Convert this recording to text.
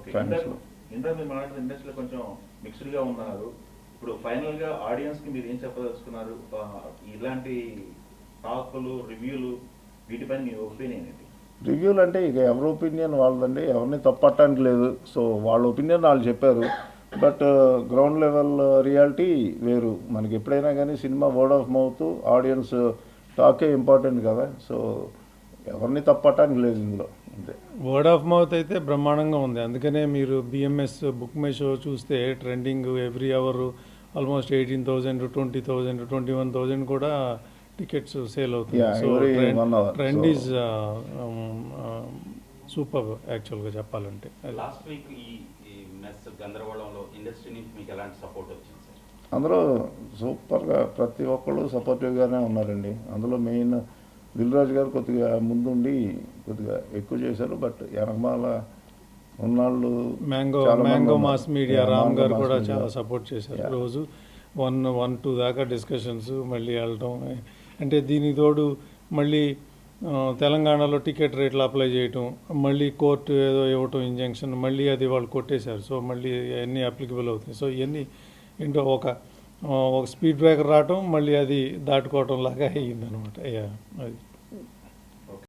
ఫ్యాన్స్లో. మీరు మాట్లాడిన ఇండస్ట్రీలో కొంచెం మిక్స్డ్గా ఉన్నారు. ఇప్పుడు ఫైనల్గా ఆడియన్స్కి మీరు ఏం చెప్పదలుచుకున్నారు? ఇలాంటి టాకులు, రివ్యూలు వీటిపైన మీ ఒపీనియన్ ఏంటి? రివ్యూలు అంటే ఇక ఎవరి ఒపీనియన్ వాళ్ళదండి, ఎవరిని తప్పట్టడానికి లేదు. సో వాళ్ళ ఒపీనియన్ వాళ్ళు చెప్పారు. బట్ గ్రౌండ్ లెవెల్ రియాలిటీ వేరు. మనకి ఎప్పుడైనా కానీ cinema word of mouth, audience టాకే ఇంపార్టెంట్ కదా. సో ఎవరిని తప్పట్టడానికి లేదు ఇందులో, అంతే. వర్డ్ ఆఫ్ మౌత్ అయితే బ్రహ్మాండంగా ఉంది. అందుకనే మీరు బిఎంఎస్ బుక్ మై షో చూస్తే ట్రెండింగ్ ఎవ్రీ అవర్ ఆల్మోస్ట్ 18,000, 20,000, 21,000 కూడా టికెట్స్ సేల్ అవుతుంది. సో ట్రెండ్ ఈజ్ సూపర్ యాక్చువల్గా చెప్పాలంటే. లాస్ట్ వీక్ ఈ మెస్ గందరగోళంలో ఇండస్ట్రీ నుంచి మీకు ఎలాంటి సపోర్ట్ వచ్చింది సార్? అందరూ సూపర్గా ప్రతి ఒక్కళ్ళు సపోర్టివ్గానే ఉన్నారండి. అందులో మెయిన్ దిల్ రాజు గారు కొద్దిగా ముందుండి కొద్దిగా ఎక్కువ చేశారు. బట్ వెనకమాల ఉన్నాళ్ళు Mango Mass Media Ram garu కూడా చాలా సపోర్ట్ చేశారు. రోజు 1-2 దాకా డిస్కషన్స్, మళ్ళీ వెళ్ళటం. అంటే దీనికి తోడు మళ్ళీ తెలంగాణలో టికెట్ రేట్లు అప్లై చేయటం, మళ్ళీ కోర్టు ఏదో ఇవ్వటం ఇంజంక్షన్, మళ్ళీ అది వాళ్ళు కొట్టేశారు. సో మళ్ళీ అన్నీ అప్లికబుల్ అవుతాయి. సో ఇవన్నీ ఏంటో ఒక స్పీడ్ బ్రేకర్ రావటం, మళ్ళీ అది దాటుకోవటం లాగా అయ్యిందనమాట. అది